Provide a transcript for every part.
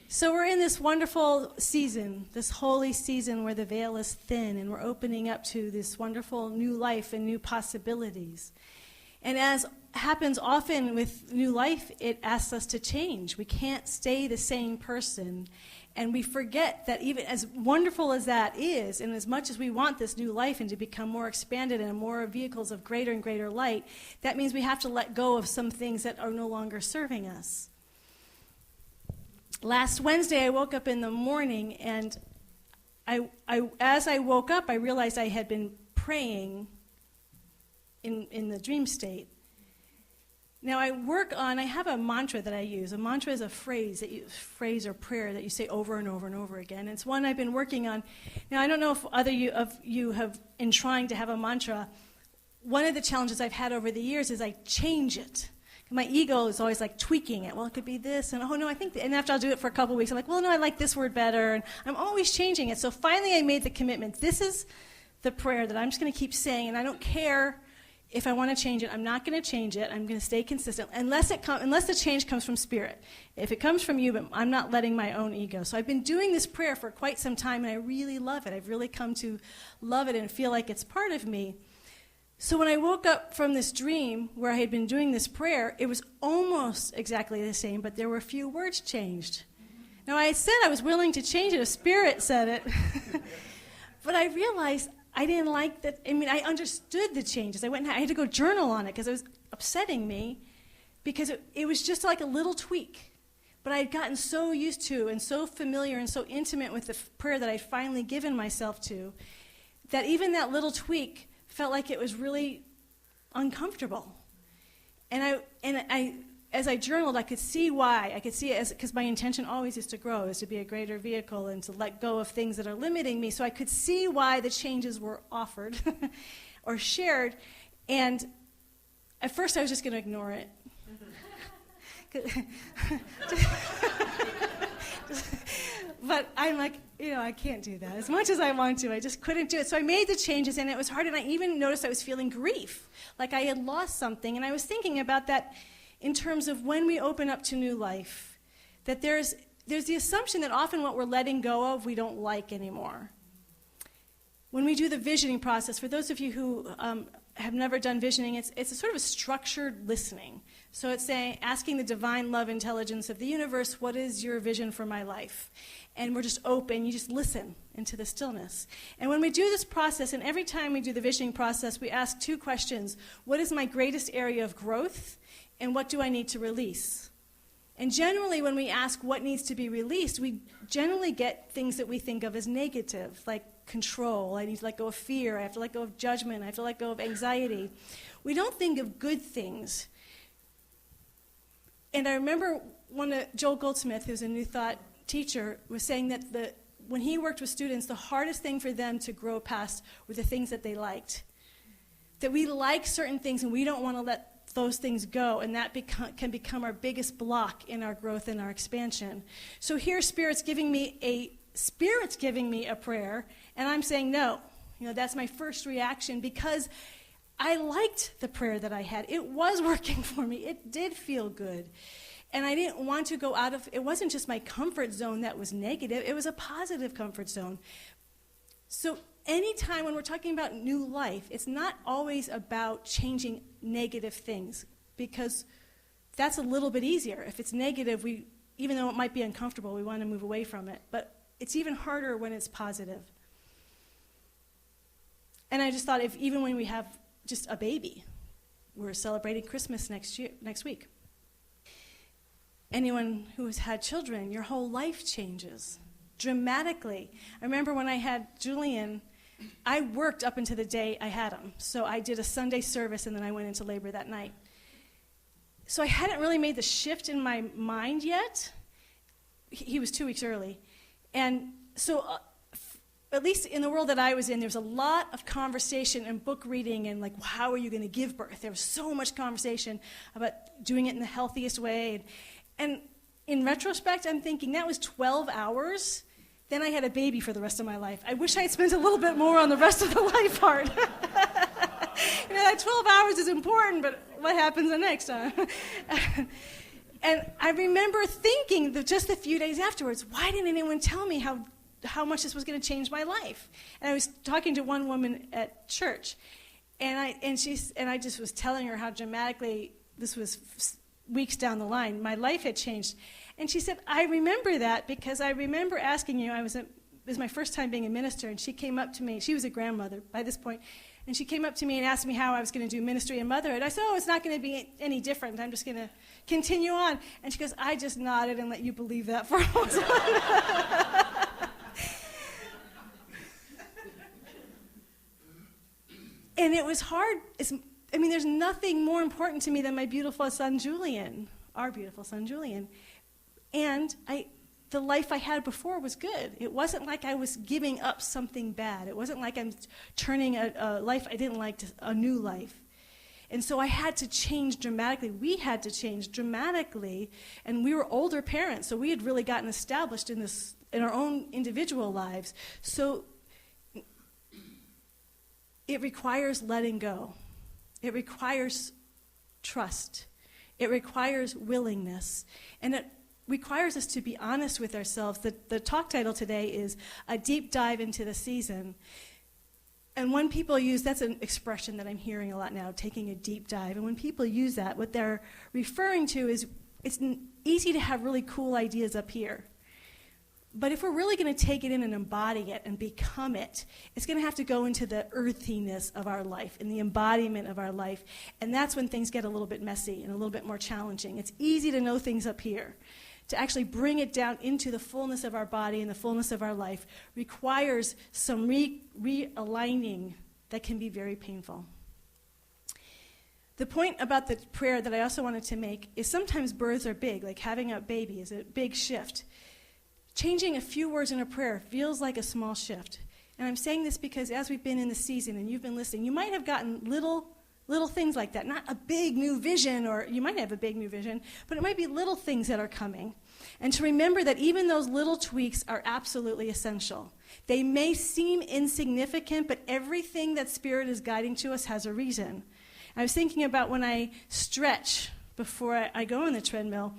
So we're in this wonderful season, this holy season where the veil is thin and we're opening up to this wonderful new life and new possibilities. And as happens often with new life, it asks us to change. We can't stay the same person. And we forget that even as wonderful as that is, and as much as we want this new life and to become more expanded and more vehicles of greater and greater light, that means we have to let go of some things that are no longer serving us. Last Wednesday, I woke up in the morning, and as I woke up, I realized I had been praying in the dream state. Now, I have a mantra that I use. A mantra is a phrase or prayer that you say over and over and over again. It's one I've been working on. Now, I don't know if other of you have, in trying to have a mantra, one of the challenges I've had over the years is I change it. My ego is always like tweaking it. Well, it could be this, and oh no, I think, and after I'll do it for a couple of weeks, I'm like, well, no, I like this word better, and I'm always changing it. So finally I made the commitment. This is the prayer that I'm just going to keep saying, and I don't care if I want to change it. I'm not going to change it. I'm going to stay consistent, unless the change comes from Spirit. If it comes from you, but I'm not letting my own ego. So I've been doing this prayer for quite some time, and I really love it. I've really come to love it and feel like it's part of me. So when I woke up from this dream where I had been doing this prayer, it was almost exactly the same, but there were a few words changed. Now, I said I was willing to change it if Spirit said it, but I realized I didn't like that. I mean, I understood the changes. I had to go journal on it because it was upsetting me, because it was just like a little tweak. But I had gotten so used to and so familiar and so intimate with the prayer that I'd finally given myself to, that even that little tweak felt like it was really uncomfortable. And I, as I journaled, I could see why. I could see it because my intention always is to grow, is to be a greater vehicle and to let go of things that are limiting me. So I could see why the changes were offered or shared. And at first I was just going to ignore it. But I'm like, I can't do that. As much as I want to, I just couldn't do it. So I made the changes, and it was hard, and I even noticed I was feeling grief, like I had lost something. And I was thinking about that in terms of when we open up to new life, that there's the assumption that often what we're letting go of, we don't like anymore. When we do the visioning process, for those of you who have never done visioning, it's a sort of a structured listening. So it's asking the divine love intelligence of the universe, what is your vision for my life? And we're just open, you just listen into the stillness. And when we do this process, and every time we do the visioning process, we ask two questions. What is my greatest area of growth? And what do I need to release? And generally, when we ask what needs to be released, we generally get things that we think of as negative, like control. I need to let go of fear. I have to let go of judgment. I have to let go of anxiety. We don't think of good things. And I remember Joel Goldsmith, who's a New Thought teacher, was saying that when he worked with students, the hardest thing for them to grow past were the things that they liked. That we like certain things and we don't want to let those things go, and that can become our biggest block in our growth and our expansion. So here Spirit's giving me a prayer, and I'm saying no. That's my first reaction, because I liked the prayer that I had. It was working for me. It did feel good. And I didn't want to go out of, it wasn't just my comfort zone that was negative, it was a positive comfort zone. So anytime when we're talking about new life, it's not always about changing negative things, because that's a little bit easier. If it's negative, even though it might be uncomfortable, we want to move away from it. But it's even harder when it's positive. And I just thought, even when we have just a baby, we're celebrating Christmas next week. Anyone who has had children, your whole life changes dramatically. I remember when I had Julian, I worked up until the day I had him. So I did a Sunday service, and then I went into labor that night. So I hadn't really made the shift in my mind yet. He was 2 weeks early. And so at least in the world that I was in, there was a lot of conversation and book reading and like, how are you going to give birth? There was so much conversation about doing it in the healthiest way. And in retrospect, I'm thinking that was 12 hours. Then I had a baby for the rest of my life. I wish I had spent a little bit more on the rest of the life part. That 12 hours is important, but what happens the next time? And I remember thinking that just a few days afterwards, why didn't anyone tell me how much this was going to change my life? And I was talking to one woman at church, and I just was telling her how dramatically, this was weeks down the line, my life had changed. And she said, I remember that because I remember asking you, it was my first time being a minister, and she came up to me, she was a grandmother by this point, and she came up to me and asked me how I was going to do ministry and motherhood. I said, it's not going to be any different. I'm just going to continue on. And she goes, I just nodded and let you believe that for a while. And it was hard. There's nothing more important to me than my beautiful son, Julian, our beautiful son, Julian. And the life I had before was good. It wasn't like I was giving up something bad. It wasn't like I'm turning a life I didn't like to a new life. And so I had to change dramatically. We had to change dramatically. And we were older parents, so we had really gotten established in our own individual lives. So it requires letting go. It requires trust. It requires willingness. And it requires us to be honest with ourselves. The talk title today is A Deep Dive into the Season. And when people use, that's an expression that I'm hearing a lot now, taking a deep dive. And when people use that, what they're referring to is it's easy to have really cool ideas up here. But if we're really going to take it in and embody it and become it, it's going to have to go into the earthiness of our life and the embodiment of our life. And that's when things get a little bit messy and a little bit more challenging. It's easy to know things up here. To actually bring it down into the fullness of our body and the fullness of our life requires some realigning that can be very painful. The point about the prayer that I also wanted to make is sometimes births are big, like having a baby is a big shift. Changing a few words in a prayer feels like a small shift. And I'm saying this because as we've been in the season and you've been listening, you might have gotten little things like that, not a big new vision, or you might have a big new vision, but it might be little things that are coming. And to remember that even those little tweaks are absolutely essential. They may seem insignificant, but everything that Spirit is guiding to us has a reason. I was thinking about when I stretch before I go on the treadmill,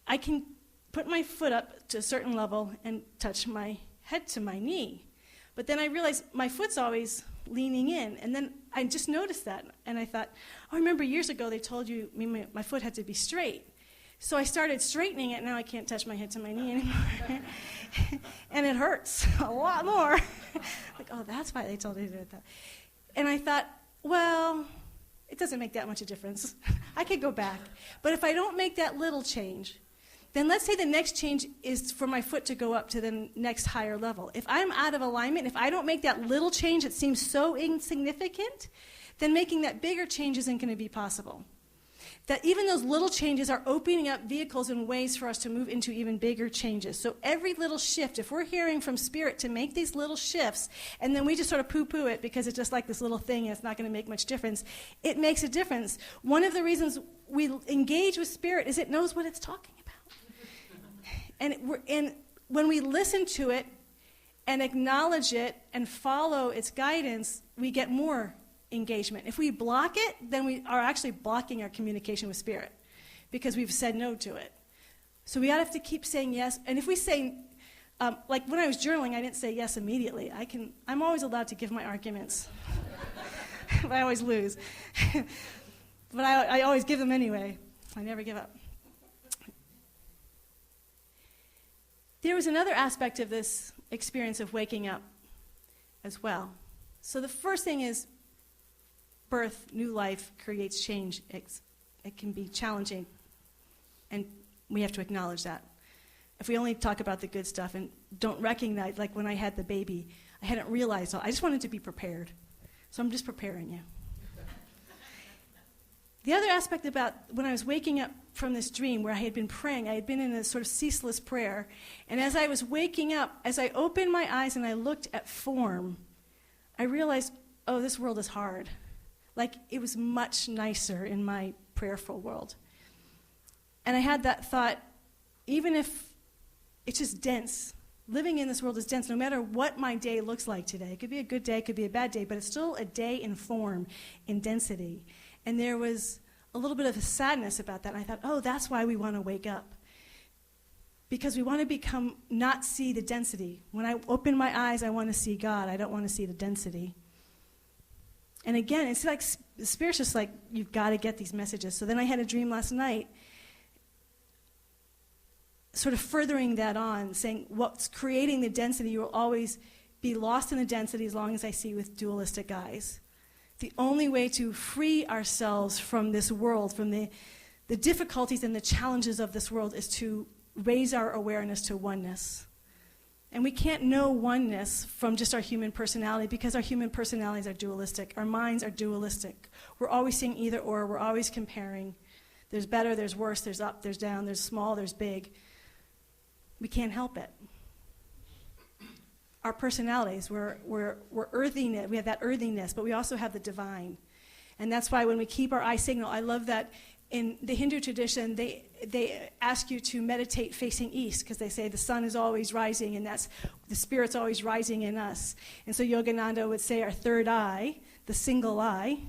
I can put my foot up to a certain level and touch my head to my knee. But then I realized my foot's always leaning in, and then I just noticed that, and I thought, I remember years ago they told you my foot had to be straight. So I started straightening it. Now I can't touch my head to my knee anymore. And it hurts a lot more. Like, that's why they told me to do that. And I thought, well, it doesn't make that much a difference. I could go back. But if I don't make that little change, then let's say the next change is for my foot to go up to the next higher level. If I'm out of alignment, if I don't make that little change that seems so insignificant, then making that bigger change isn't going to be possible. That even those little changes are opening up vehicles and ways for us to move into even bigger changes. So every little shift, if we're hearing from Spirit to make these little shifts, and then we just sort of poo-poo it because it's just like this little thing and it's not going to make much difference, it makes a difference. One of the reasons we engage with Spirit is it knows what it's talking about. And when we listen to it and acknowledge it and follow its guidance, we get more engagement. If we block it, then we are actually blocking our communication with Spirit because we've said no to it. So we have to keep saying yes. And if we say, like when I was journaling, I didn't say yes immediately. I'm always allowed to give my arguments. But I always lose. But I always give them anyway. I never give up. There was another aspect of this experience of waking up as well. So the first thing is birth, new life, creates change. It can be challenging, and we have to acknowledge that. If we only talk about the good stuff and don't recognize, like when I had the baby, I hadn't realized, I just wanted to be prepared. So I'm just preparing you. The other aspect about when I was waking up from this dream where I had been praying, I had been in a sort of ceaseless prayer, and as I was waking up, as I opened my eyes and I looked at form, I realized, this world is hard. Like, it was much nicer in my prayerful world. And I had that thought, even if it's just dense, living in this world is dense, no matter what my day looks like today. It could be a good day, it could be a bad day, but it's still a day in form, in density. And there was a little bit of a sadness about that. And I thought, oh, that's why we want to wake up. Because we want to not see the density. When I open my eyes, I want to see God. I don't want to see the density. And again, it's like the Spirit's just like, you've got to get these messages. So then I had a dream last night, sort of furthering that on, saying what's creating the density, you will always be lost in the density as long as I see with dualistic eyes. The only way to free ourselves from this world, from the difficulties and the challenges of this world, is to raise our awareness to oneness. And we can't know oneness from just our human personality, because our human personalities are dualistic. Our minds are dualistic. We're always seeing either or. We're always comparing. There's better, there's worse, there's up, there's down, there's small, there's big. We can't help it. Our personalities, we're earthiness. We have that earthiness, but we also have the divine. And that's why when we keep our eye signal, I love that in the Hindu tradition, they ask you to meditate facing east, because they say the sun is always rising, and that's the Spirit's always rising in us. And so Yogananda would say our third eye, the single eye,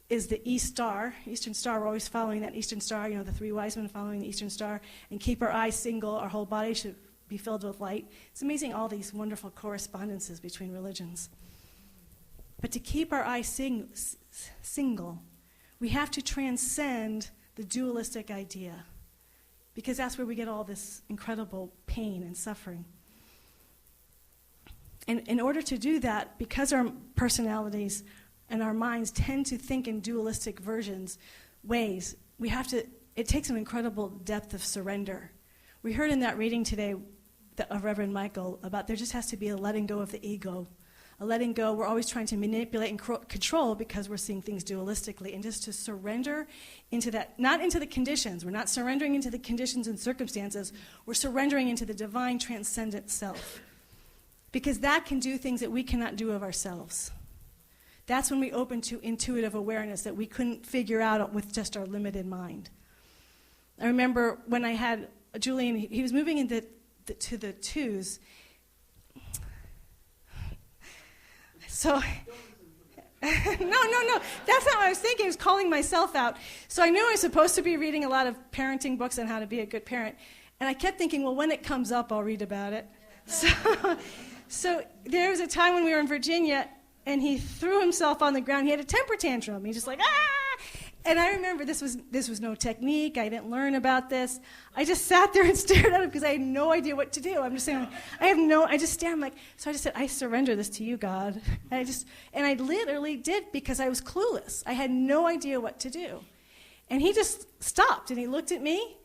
is the eastern star. We're always following that eastern star, the three wise men following the eastern star, and keep our eyes single. Our whole body should be filled with light. It's amazing, all these wonderful correspondences between religions. But to keep our eyes single, we have to transcend the dualistic idea, because that's where we get all this incredible pain and suffering. And in order to do that, because our personalities and our minds tend to think in dualistic ways, it takes an incredible depth of surrender. We heard in that reading today of Reverend Michael about there just has to be a letting go of the ego. A letting go. We're always trying to manipulate and control because we're seeing things dualistically. And just to surrender into that, not into the conditions. We're not surrendering into the conditions and circumstances. We're surrendering into the divine transcendent self. Because that can do things that we cannot do of ourselves. That's when we open to intuitive awareness that we couldn't figure out with just our limited mind. I remember when I had Julian, he was moving into to the twos. So, no. That's not what I was thinking. I was calling myself out. So I knew I was supposed to be reading a lot of parenting books on how to be a good parent. And I kept thinking, well, when it comes up, I'll read about it. So there was a time when we were in Virginia, and he threw himself on the ground. He had a temper tantrum. He's just like, ah! And I remember this was no technique. I didn't learn about this. I just sat there and stared at him because I had no idea what to do. I'm just saying, I just stared. I'm like, so I just said, I surrender this to you, God. And I literally did, because I was clueless. I had no idea what to do. And he just stopped, and he looked at me,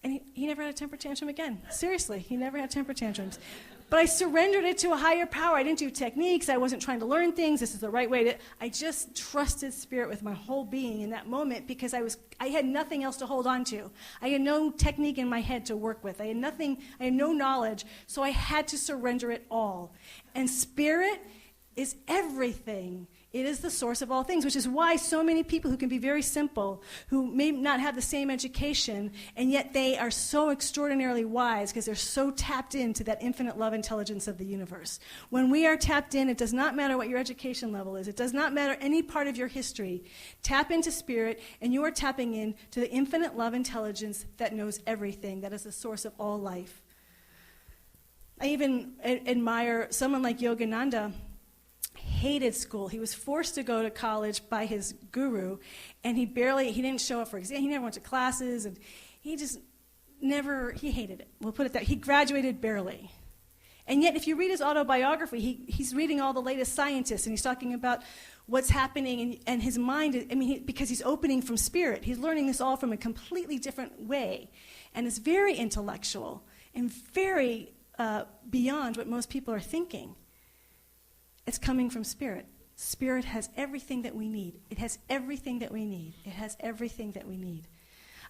and he never had a temper tantrum again. Seriously, he never had temper tantrums. But I surrendered it to a higher power. I didn't do techniques. I wasn't trying to learn things. This is the right way I just trusted Spirit with my whole being in that moment, because I had nothing else to hold on to. I had no technique in my head to work with. I had no knowledge, so I had to surrender it all. And Spirit is everything. It is the source of all things, which is why so many people who can be very simple, who may not have the same education, and yet they are so extraordinarily wise because they're so tapped into that infinite love intelligence of the universe. When we are tapped in, it does not matter what your education level is. It does not matter any part of your history. Tap into Spirit, and you are tapping in to the infinite love intelligence that knows everything, that is the source of all life. I even admire someone like Yogananda. Hated school. He was forced to go to college by his guru, and he didn't show up for exams. He never went to classes, and he hated it. We'll put it that. He graduated barely. And yet, if you read his autobiography, he's reading all the latest scientists, and he's talking about what's happening, and his mind, because he's opening from Spirit, he's learning this all from a completely different way. And it's very intellectual and very beyond what most people are thinking. It's coming from Spirit. Spirit has everything that we need. It has everything that we need. It has everything that we need.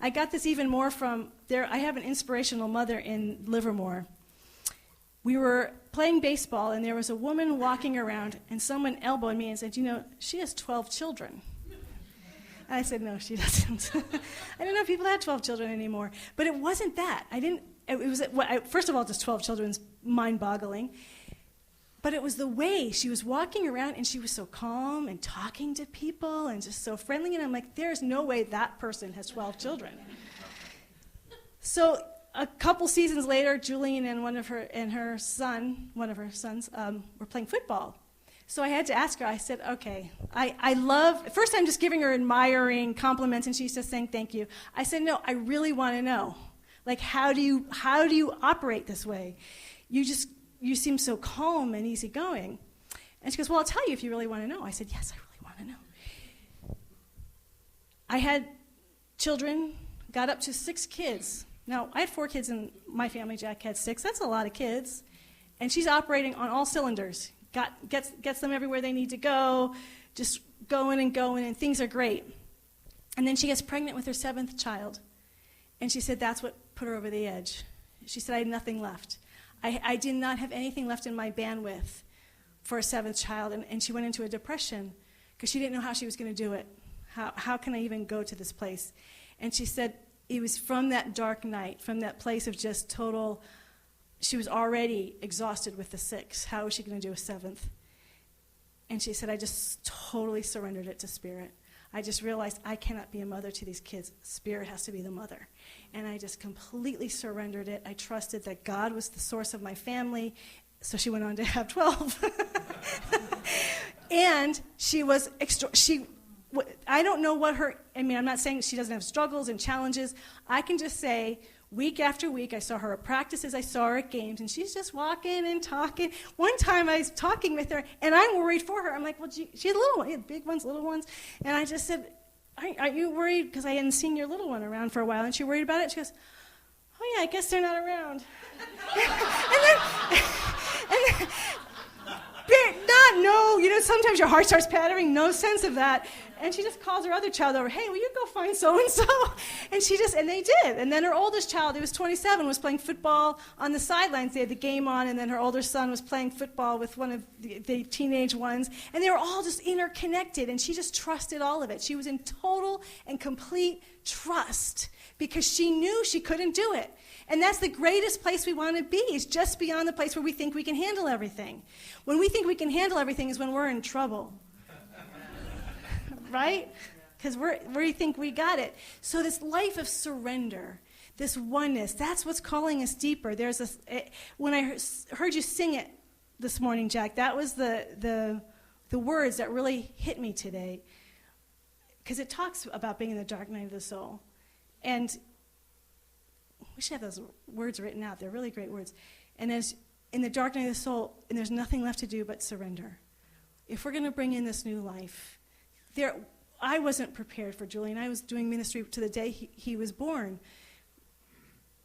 I got this even more from there. I have an inspirational mother in Livermore. We were playing baseball, and there was a woman walking around, and someone elbowed me and said, she has 12 children. And I said, no, she doesn't. I don't know if people had 12 children anymore. But it wasn't that. First of all, just 12 children is mind-boggling. But it was the way she was walking around, and she was so calm and talking to people and just so friendly. And I'm like, there's no way that person has 12 children. So a couple seasons later, Julian and one of her sons, were playing football. So I had to ask her. I said, okay, I love, first I'm just giving her admiring compliments, and she's just saying thank you. I said, no, I really want to know, like, how do you operate this way? You seem so calm and easygoing. And she goes, well, I'll tell you if you really want to know. I said, yes, I really want to know. I had children, got up to 6 kids. Now, I had 4 kids in my family. Jack had 6. That's a lot of kids. And she's operating on all cylinders. Gets them everywhere they need to go, just going, and things are great. And then she gets pregnant with her 7th child. And she said that's what put her over the edge. She said, I had nothing left. I did not have anything left in my bandwidth for a 7th child. And she went into a depression because she didn't know how she was going to do it. How can I even go to this place? And she said it was from that dark night, from that place of just total, she was already exhausted with the 6. How was she going to do a 7th? And she said, I just totally surrendered it to Spirit. I just realized I cannot be a mother to these kids. Spirit has to be the mother. And I just completely surrendered it. I trusted that God was the source of my family. So she went on to have 12. And she was, I don't know what I'm not saying she doesn't have struggles and challenges. I can just say, week after week, I saw her at practices, I saw her at games, and she's just walking and talking. One time I was talking with her, and I'm worried for her. I'm like, well, she had little ones, big ones, little ones. And I just said, aren't you worried? Because I hadn't seen your little one around for a while. And she worried about it. She goes, oh, yeah, I guess they're not around. Sometimes your heart starts pattering, no sense of that. And she just calls her other child over, hey, will you go find so-and-so? And they did. And then her oldest child, who was 27, was playing football on the sidelines. They had the game on, and then her older son was playing football with one of the teenage ones. And they were all just interconnected, and she just trusted all of it. She was in total and complete trust because she knew she couldn't do it. And that's the greatest place we want to be, is just beyond the place where we think we can handle everything. When we think we can handle everything is when we're in trouble. Right? Because we think we got it. So this life of surrender, this oneness, that's what's calling us deeper. There's this. When I heard you sing it this morning, Jack, that was the words that really hit me today. Because it talks about being in the dark night of the soul. And we should have those words written out. They're really great words. And as in the dark night of the soul, and there's nothing left to do but surrender. If we're going to bring in this new life, I wasn't prepared for Julian. I was doing ministry to the day he was born.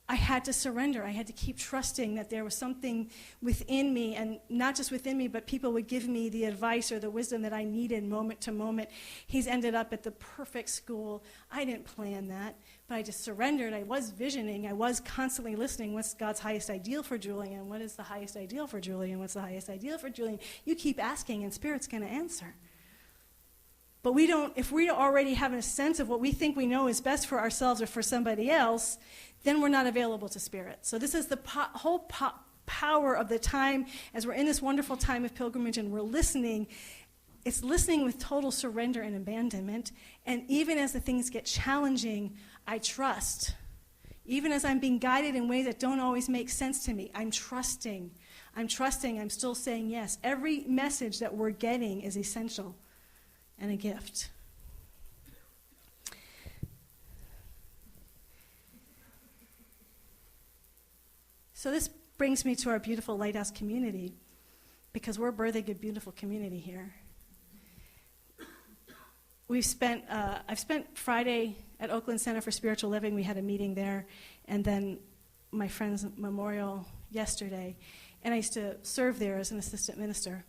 I had to surrender. I had to keep trusting that there was something within me, and not just within me, but people would give me the advice or the wisdom that I needed moment to moment. He's ended up at the perfect school. I didn't plan that, but I just surrendered. I was visioning. I was constantly listening. What's God's highest ideal for Julian? What is the highest ideal for Julian? What's the highest ideal for Julian? You keep asking, and Spirit's going to answer. But if we already have a sense of what we think we know is best for ourselves or for somebody else, then we're not available to Spirit. So this is the whole power of the time as we're in this wonderful time of pilgrimage and we're listening. It's listening with total surrender and abandonment. And even as the things get challenging, I trust. Even as I'm being guided in ways that don't always make sense to me, I'm trusting. I'm still saying yes. Every message that we're getting is essential and a gift. So this brings me to our beautiful Lighthouse community, because we're birthing a beautiful community here. I've spent Friday at Oakland Center for Spiritual Living. We had a meeting there, and then my friend's memorial yesterday, and I used to serve there as an assistant minister.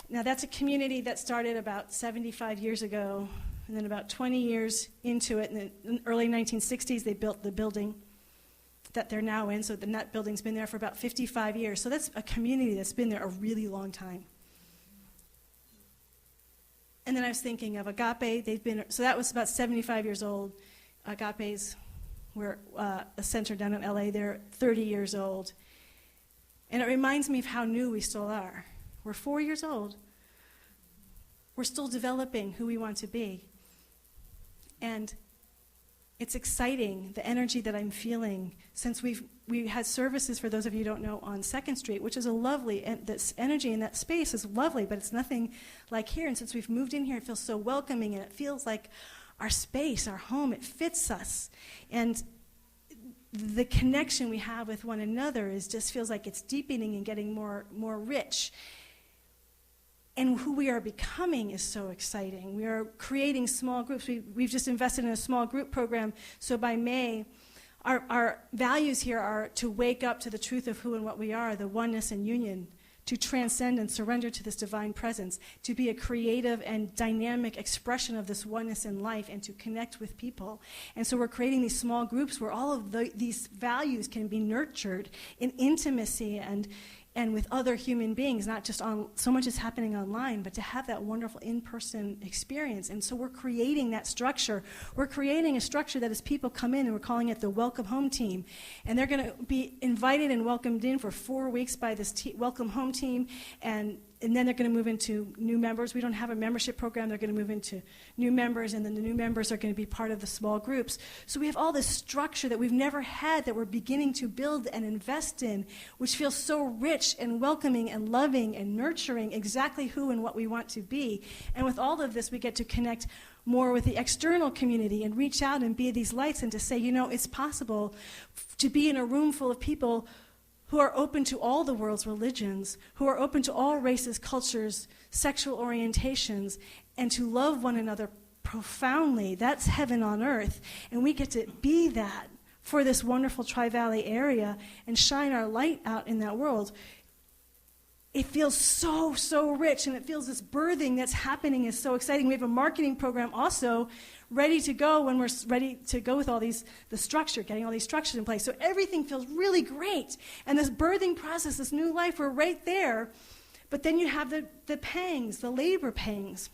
Now, that's a community that started about 75 years ago, and then about 20 years into it, in the early 1960s, they built the building that they're now in. So the Nut Building's been there for about 55 years. So that's a community that's been there a really long time. And then I was thinking of Agape. So that was about 75 years old. Agape's were a center down in LA. They're 30 years old. And it reminds me of how new we still are. We're 4 years old. We're still developing who we want to be. And it's exciting, the energy that I'm feeling, since we had services, for those of you who don't know, on 2nd Street, which is a lovely, and this energy in that space is lovely, but it's nothing like here. And since we've moved in here, it feels so welcoming, and it feels like our space, our home, it fits us. And the connection we have with one another just feels like it's deepening and getting more rich. And who we are becoming is so exciting. We are creating small groups. We've just invested in a small group program. So by May, our values here are to wake up to the truth of who and what we are, the oneness and union, to transcend and surrender to this divine presence, to be a creative and dynamic expression of this oneness in life, and to connect with people. And so we're creating these small groups where all of these values can be nurtured in intimacy and with other human beings, not just on so much is happening online, but to have that wonderful in-person experience. And so we're creating that structure. We're creating a structure that as people come in, and we're calling it the Welcome Home Team. And they're going to be invited and welcomed in for 4 weeks by this Welcome Home Team, and then they're going to move into new members. We don't have a membership program. They're going to move into new members, and then the new members are going to be part of the small groups. So we have all this structure that we've never had that we're beginning to build and invest in, which feels so rich and welcoming and loving and nurturing, exactly who and what we want to be. And with all of this, we get to connect more with the external community and reach out and be these lights, and to say, it's possible to be in a room full of people who are open to all the world's religions, who are open to all races, cultures, sexual orientations, and to love one another profoundly. That's heaven on earth. And we get to be that for this wonderful Tri-Valley area and shine our light out in that world. It feels so, so rich, and it feels this birthing that's happening is so exciting. We have a marketing program also ready to go when we're ready to go with all the structure, getting all these structures in place. So everything feels really great. And this birthing process, this new life, we're right there. But then you have the pangs, the labor pangs.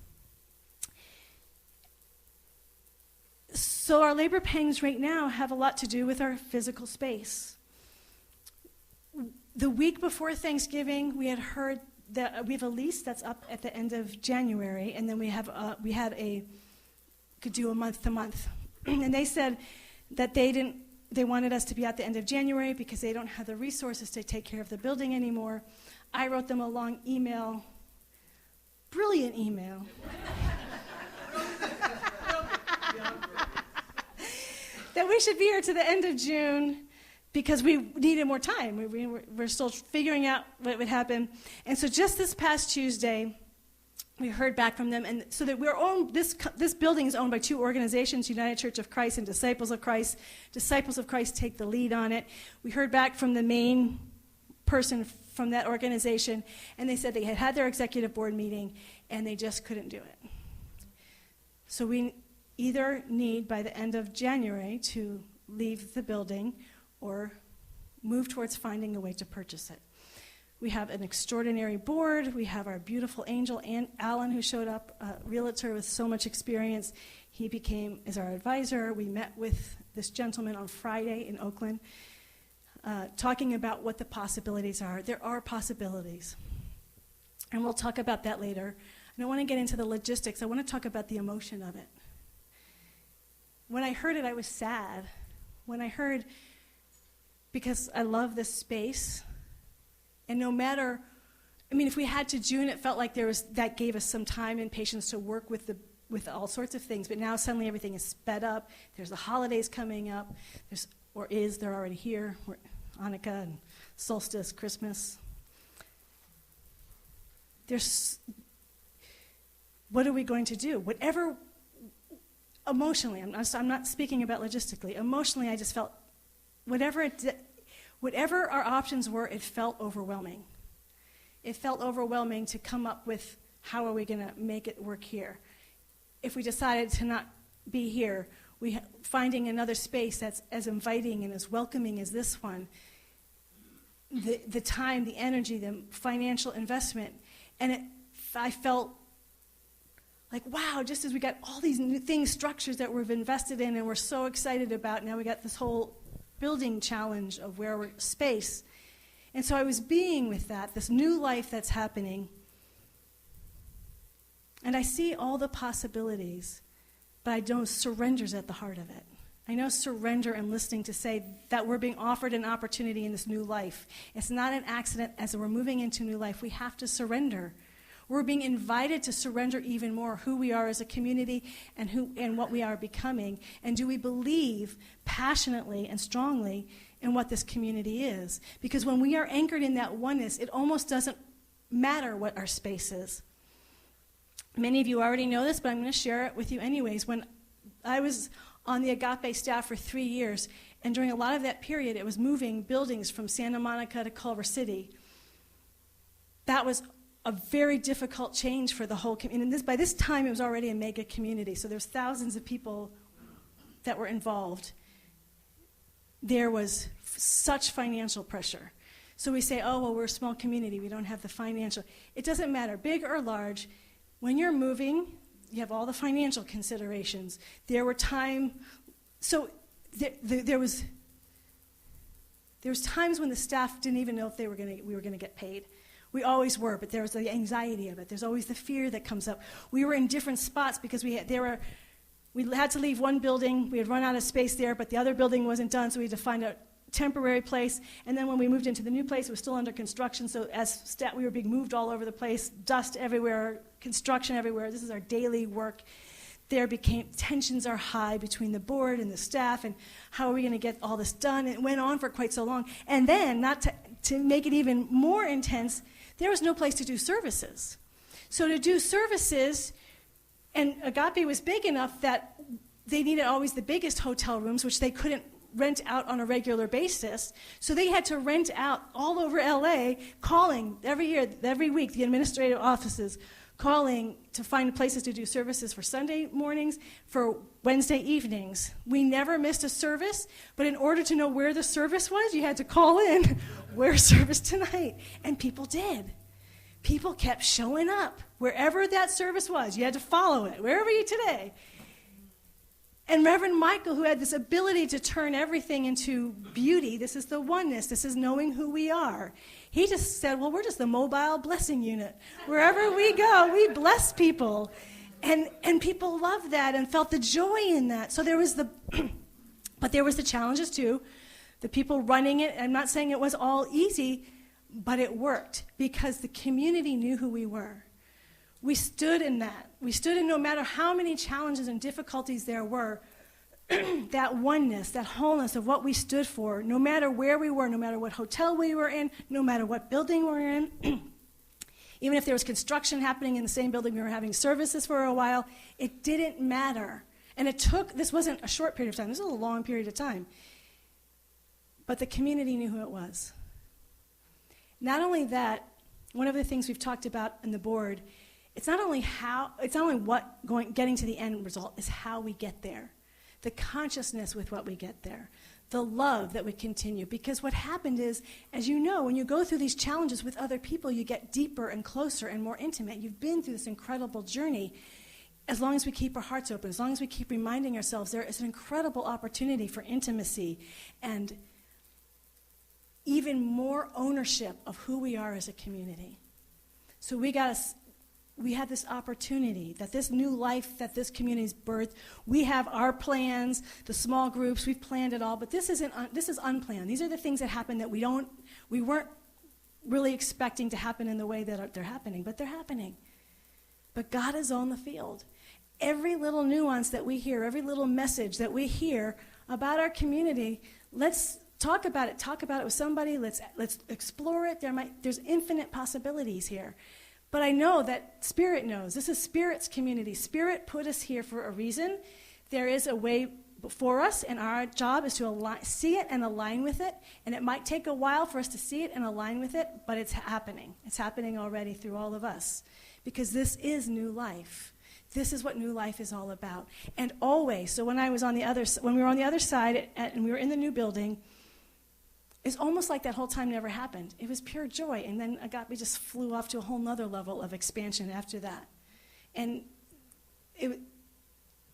So our labor pangs right now have a lot to do with our physical space. The week before Thanksgiving, we had heard that we have a lease that's up at the end of January, and then we could do a month to month. And they said that they wanted us to be at the end of January because they don't have the resources to take care of the building anymore. I wrote them a long email, brilliant email. That we should be here to the end of June because we needed more time. We're still figuring out what would happen. And so just this past Tuesday, we heard back from them, and so that this building is owned by 2 organizations, United Church of Christ and Disciples of Christ. Disciples of Christ take the lead on it. We heard back from the main person from that organization, and they said they had their executive board meeting, and they just couldn't do it. So we either need, by the end of January, to leave the building or move towards finding a way to purchase it. We have an extraordinary board. We have our beautiful angel, Alan, who showed up, a realtor with so much experience. He is our advisor. We met with this gentleman on Friday in Oakland, talking about what the possibilities are. There are possibilities. And we'll talk about that later. I don't want to get into the logistics. I want to talk about the emotion of it. When I heard it, I was sad. When I heard, because I love this space, and no matter, if we had to June, it felt like that gave us some time and patience to work with all sorts of things. But now suddenly everything is sped up. There's the holidays coming up. They're already here. Hanukkah and solstice, Christmas. What are we going to do? Whatever, emotionally, I'm not speaking about logistically. Emotionally, I just felt, whatever our options were, it felt overwhelming. It felt overwhelming to come up with how are we going to make it work here. If we decided to not be here, finding another space that's as inviting and as welcoming as this one, the time, the energy, the financial investment, and I felt like, wow, just as we got all these new things, structures that we've invested in and we're so excited about, now we got this whole building challenge of where we're space. And so I was being with that, this new life that's happening, And I see all the possibilities, but I know surrender's at the heart of it. I know surrender and listening to say that we're being offered an opportunity in this new life. It's not an accident. As we're moving into new life, we have to surrender. We're being invited to surrender even more who we are as a community and what we are becoming. And do we believe passionately and strongly in what this community is? Because when we are anchored in that oneness, it almost doesn't matter what our space is. Many of you already know this, but I'm going to share it with you anyways. When I was on the Agape staff for 3 years, and during a lot of that period, it was moving buildings from Santa Monica to Culver City. That was a very difficult change for the whole community. And by this time, it was already a mega community, so there's thousands of people that were involved. There was such financial pressure. So we say, oh, well, we're a small community. We don't have the financial. It doesn't matter, big or large. When you're moving, you have all the financial considerations. There were times when the staff didn't even know if we were going to get paid. We always were, but there was the anxiety of it. There's always the fear that comes up. We were in different spots because we had to leave one building. We had run out of space there, but the other building wasn't done, so we had to find a temporary place. And then when we moved into the new place, it was still under construction. So as staff, we were being moved all over the place, dust everywhere, construction everywhere. This is our daily work. Tensions are high between the board and the staff, and how are we going to get all this done? It went on for quite so long. And then, not to make it even more intense, there was no place to do services. So to do services, and Agape was big enough that they needed always the biggest hotel rooms, which they couldn't rent out on a regular basis. So they had to rent out all over LA, calling every week, the administrative offices, calling to find places to do services for Sunday mornings, for Wednesday evenings. We never missed a service, but in order to know where the service was, you had to call in, where's service tonight? And people did. People kept showing up. Wherever that service was, you had to follow it. Where are you today? And Reverend Michael, who had this ability to turn everything into beauty, this is the oneness, this is knowing who we are. He just said, well, we're just the mobile blessing unit. Wherever we go, we bless people. And people loved that and felt the joy in that. So there was but there was the challenges too. The people running it, I'm not saying it was all easy, but it worked because the community knew who we were. We stood in that. We stood in no matter how many challenges and difficulties there were, that oneness, that wholeness of what we stood for, no matter where we were, no matter what hotel we were in, no matter what building we were in, even if there was construction happening in the same building we were having services for a while, it didn't matter. And this wasn't a short period of time, this was a long period of time. But the community knew who it was. Not only that, one of the things we've talked about in the board, it's not only getting to the end result, is how we get there. The consciousness with what we get there. The love that we continue. Because what happened is, as you know, when you go through these challenges with other people, you get deeper and closer and more intimate. You've been through this incredible journey. As long as we keep our hearts open, as long as we keep reminding ourselves, there is an incredible opportunity for intimacy and even more ownership of who we are as a community. So we have this opportunity, that this new life that this community's birthed, we have our plans, the small groups, we've planned it all, but this is unplanned. These are the things that happen that we weren't really expecting to happen in the way that they're happening, but they're happening. But God is on the field. Every little nuance that we hear, every little message that we hear about our community, let's talk about it with somebody, let's explore it. There's infinite possibilities here. But I know that Spirit knows. This is Spirit's community. Spirit put us here for a reason. There is a way before us, and our job is to see it and align with it. And it might take a while for us to see it and align with it, but it's happening. It's happening already through all of us. Because this is new life. This is what new life is all about. And always, so when we were on the other side and we were in the new building, it's almost like that whole time never happened. It was pure joy. And then Agape just flew off to a whole nother level of expansion after that. And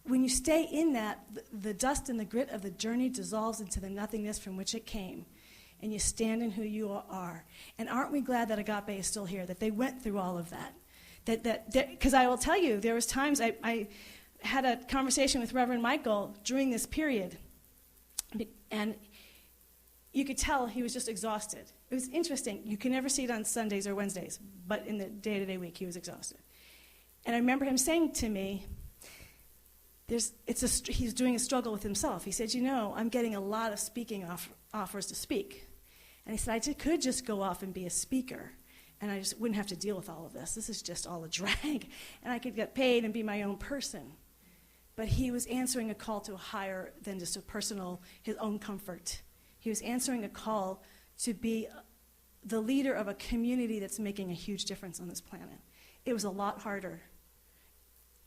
when you stay in that, the dust and the grit of the journey dissolves into the nothingness from which it came. And you stand in who you are. And aren't we glad that Agape is still here, that they went through all of that? Because I will tell you, there was times I had a conversation with Reverend Michael during this period, and you could tell he was just exhausted. It was interesting. You can never see it on Sundays or Wednesdays, but in the day-to-day week, he was exhausted. And I remember him saying to me, he's doing a struggle with himself. He said, I'm getting a lot of speaking offers to speak. And he said, I could just go off and be a speaker, and I just wouldn't have to deal with all of this. This is just all a drag, and I could get paid and be my own person. But he was answering a call to a higher than just his own comfort. He was answering a call to be the leader of a community that's making a huge difference on this planet. It was a lot harder.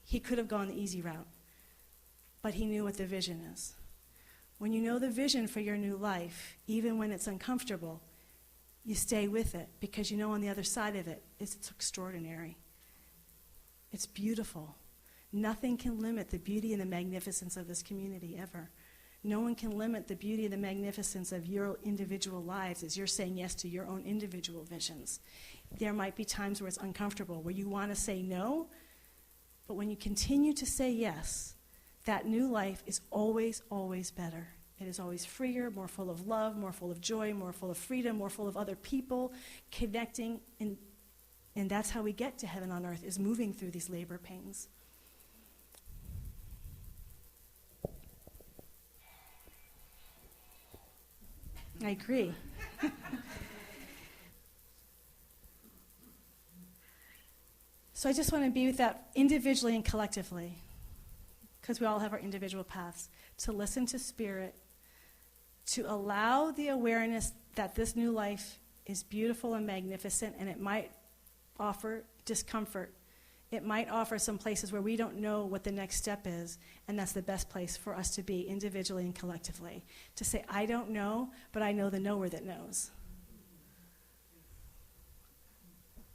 He could have gone the easy route, but he knew what the vision is. When you know the vision for your new life, even when it's uncomfortable, you stay with it because you know on the other side of it, it's extraordinary. It's beautiful. Nothing can limit the beauty and the magnificence of this community ever. No one can limit the beauty and the magnificence of your individual lives as you're saying yes to your own individual visions. There might be times where it's uncomfortable, where you want to say no, but when you continue to say yes, that new life is always, always better. It is always freer, more full of love, more full of joy, more full of freedom, more full of other people connecting. And that's how we get to heaven on earth, is moving through these labor pains. I agree. So I just want to be with that individually and collectively, because we all have our individual paths, to listen to Spirit, to allow the awareness that this new life is beautiful and magnificent, and it might offer discomfort. It might offer some places where we don't know what the next step is, and that's the best place for us to be individually and collectively. To say, I don't know, but I know the knower that knows.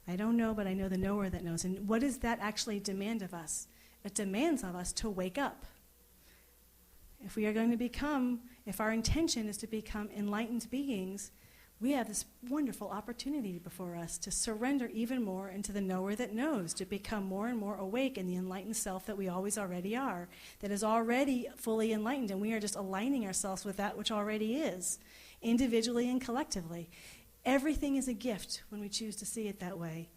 I don't know, but I know the knower that knows. And what does that actually demand of us? It demands of us to wake up. If we are going to become, if our intention is to become enlightened beings, we have this wonderful opportunity before us to surrender even more into the knower that knows, to become more and more awake in the enlightened self that we always already are, that is already fully enlightened, and we are just aligning ourselves with that which already is, individually and collectively. Everything is a gift when we choose to see it that way.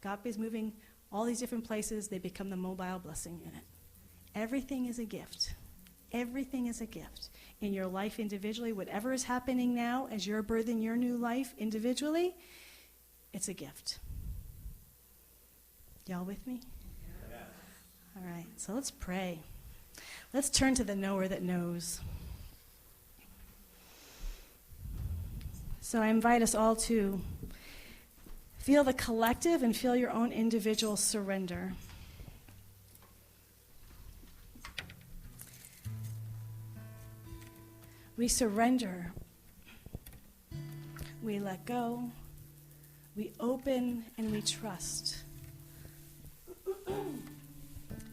God is moving all these different places, they become the mobile blessing unit. Everything is a gift. Everything is a gift. In your life individually, whatever is happening now as you're birthing your new life individually, it's a gift. Y'all with me? Yes. All right, so let's pray. Let's turn to the knower that knows. So I invite us all to feel the collective and feel your own individual surrender. We surrender. We let go. We open and we trust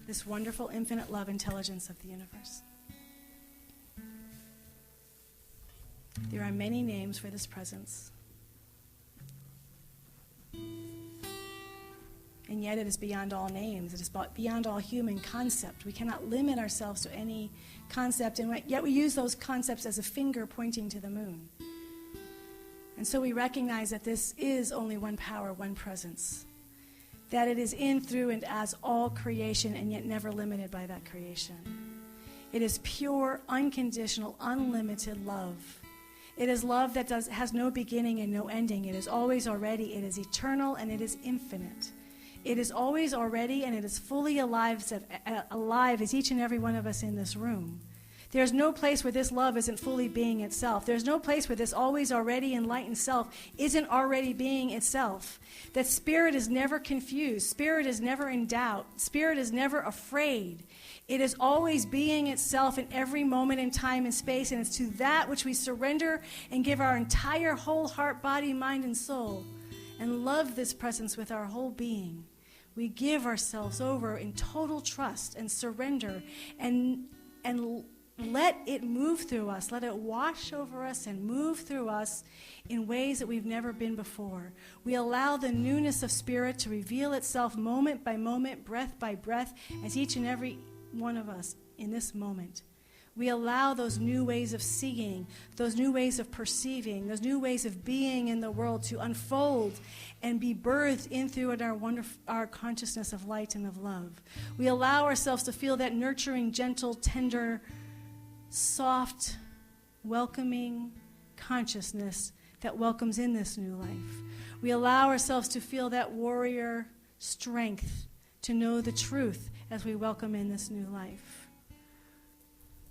this wonderful infinite love intelligence of the universe. There are many names for this presence. And yet it is beyond all names. It is beyond all human concept. We cannot limit ourselves to any concept, and yet we use those concepts as a finger pointing to the moon. And so we recognize that this is only one power, one presence. That it is in, through, and as all creation, and yet never limited by that creation. It is pure, unconditional, unlimited love. It is love that has no beginning and no ending. It is always already. It is eternal, and it is infinite. It is always already, and it is fully alive as each and every one of us in this room. There's no place where this love isn't fully being itself. There's no place where this always already enlightened self isn't already being itself. That Spirit is never confused. Spirit is never in doubt. Spirit is never afraid. It is always being itself in every moment in time and space, and it's to that which we surrender and give our entire whole heart, body, mind, and soul, and love this presence with our whole being. We give ourselves over in total trust and surrender and let it move through us. Let it wash over us and move through us in ways that we've never been before. We allow the newness of Spirit to reveal itself moment by moment, breath by breath, as each and every one of us in this moment. We allow those new ways of seeing, those new ways of perceiving, those new ways of being in the world to unfold and be birthed in through our consciousness of light and of love. We allow ourselves to feel that nurturing, gentle, tender, soft, welcoming consciousness that welcomes in this new life. We allow ourselves to feel that warrior strength to know the truth as we welcome in this new life.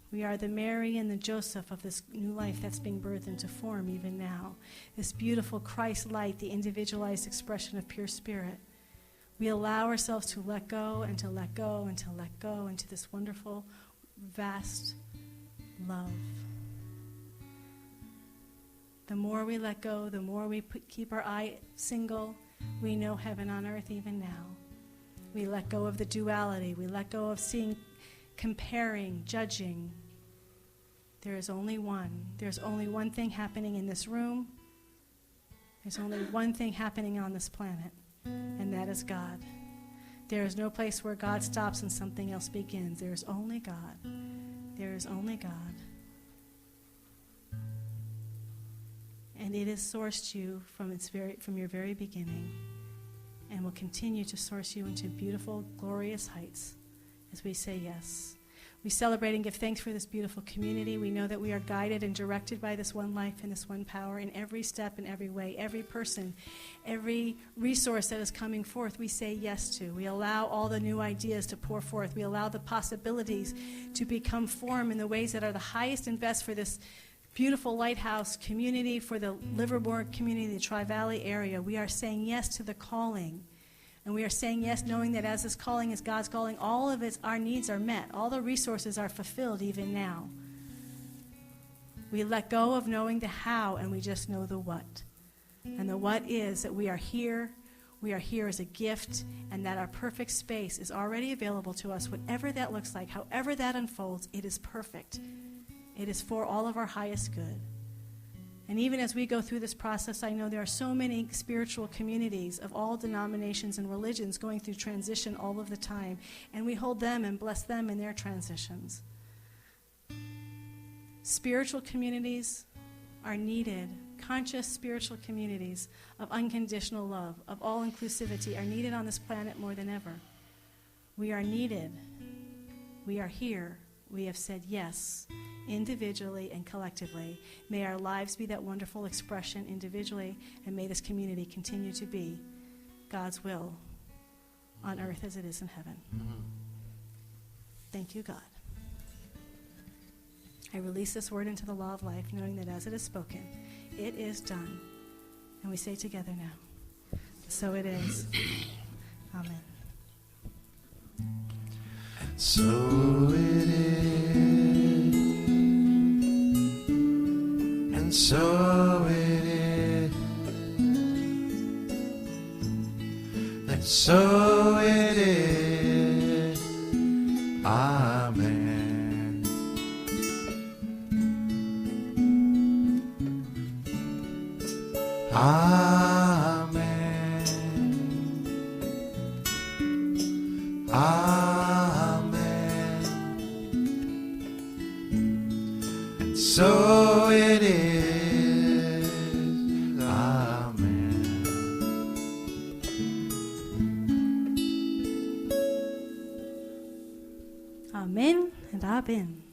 We are the Mary and the Joseph of this new life that's being birthed into form even now. This beautiful Christ light, the individualized expression of pure spirit. We allow ourselves to let go and to let go and to let go into this wonderful, vast love. The more we let go, the more we keep our eye single, we know heaven on earth even now. We let go of the duality. We let go of seeing, comparing, judging. There is only one. There's only one thing happening in this room. There's only one thing happening on this planet, and that is God. There is no place where God stops and something else begins. There is only God. There is only God. And it has sourced you from your very beginning, and will continue to source you into beautiful, glorious heights as we say yes. We celebrate and give thanks for this beautiful community. We know that we are guided and directed by this one life and this one power in every step, in every way, every person, every resource that is coming forth, we say yes to. We allow all the new ideas to pour forth. We allow the possibilities to become form in the ways that are the highest and best for this beautiful lighthouse community, for the Livermore community, the Tri-Valley area. We are saying yes to the calling. And we are saying yes, knowing that as this calling is God's calling, all of our needs are met. All the resources are fulfilled even now. We let go of knowing the how, and we just know the what. And the what is that we are here as a gift, and that our perfect space is already available to us, whatever that looks like, however that unfolds, it is perfect. It is for all of our highest good. And even as we go through this process, I know there are so many spiritual communities of all denominations and religions going through transition all of the time, and we hold them and bless them in their transitions. Spiritual communities are needed. Conscious spiritual communities of unconditional love, of all inclusivity, are needed on this planet more than ever. We are needed. We are here. We have said yes, individually and collectively. May our lives be that wonderful expression individually, and may this community continue to be God's will on earth as it is in heaven. Mm-hmm. Thank you, God. I release this word into the law of life, knowing that as it is spoken, it is done. And we say together now, so it is. Amen. So it is, and so it is, and so it is. Amen. Amen. Amen. And so it is. Amen. Amen and amen.